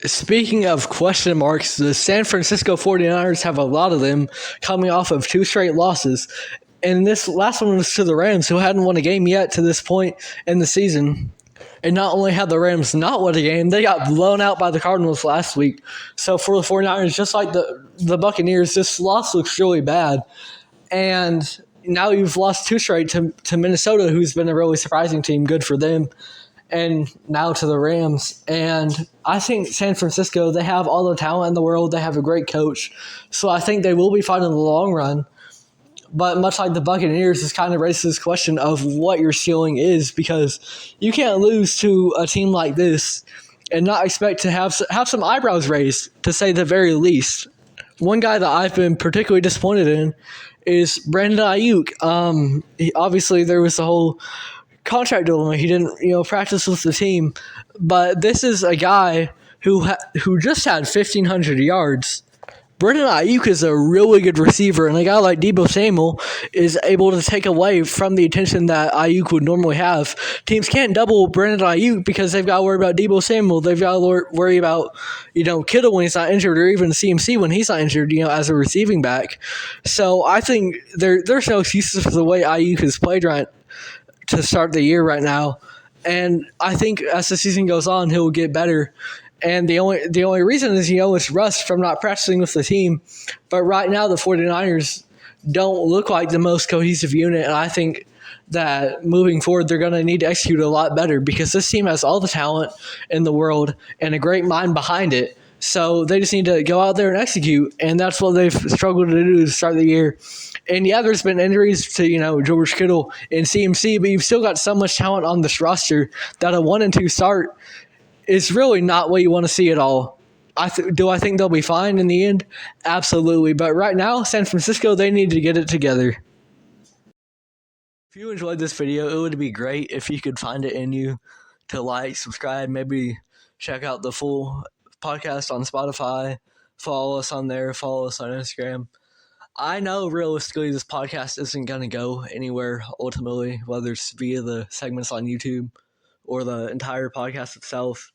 Speaking of question marks, the San Francisco 49ers have a lot of them coming off of 2 straight losses. And this last one was to the Rams, who hadn't won a game yet to this point in the season. And not only had the Rams not won a game, they got blown out by the Cardinals last week. So for the 49ers, just like the Buccaneers, this loss looks really bad. And now you've lost 2 straight to Minnesota, who's been a really surprising team. Good for them. And now to the Rams. And I think San Francisco, they have all the talent in the world. They have a great coach. So I think they will be fine in the long run. But much like the Buccaneers, this kind of raises this question of what your ceiling is, because you can't lose to a team like this and not expect to have some eyebrows raised, to say the very least. One guy that I've been particularly disappointed in is Brandon Ayuk. Obviously, there was the whole contract dilemma. He didn't, practice with the team. But this is a guy who just had 1,500 yards. Brandon Ayuk is a really good receiver, and a guy like Deebo Samuel is able to take away from the attention that Ayuk would normally have. Teams can't double Brandon Ayuk because they've got to worry about Deebo Samuel. They've got to worry about, Kittle when he's not injured, or even CMC when he's not injured, as a receiving back. So I think there's no excuses for the way Ayuk has played right to start the year right now. And I think as the season goes on, he'll get better. And the only reason is, it's rust from not practicing with the team. But right now, the 49ers don't look like the most cohesive unit. And I think that moving forward, they're going to need to execute a lot better, because this team has all the talent in the world and a great mind behind it. So they just need to go out there and execute. And that's what they've struggled to do to start the year. And yeah, there's been injuries to, George Kittle and CMC, but you've still got so much talent on this roster that a 1-2 start is really not what you want to see at all. Do I think they'll be fine in the end? Absolutely. But right now, San Francisco, they need to get it together. If you enjoyed this video, it would be great if you could find it in you to like, subscribe, maybe check out the full podcast on Spotify. Follow us on there. Follow us on Instagram. I know realistically this podcast isn't going to go anywhere ultimately, whether it's via the segments on YouTube or the entire podcast itself.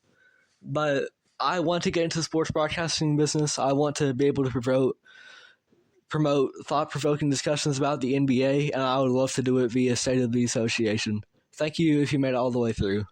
But I want to get into the sports broadcasting business. I want to be able to promote thought-provoking discussions about the NBA, and I would love to do it via State of the Association. Thank you if you made it all the way through.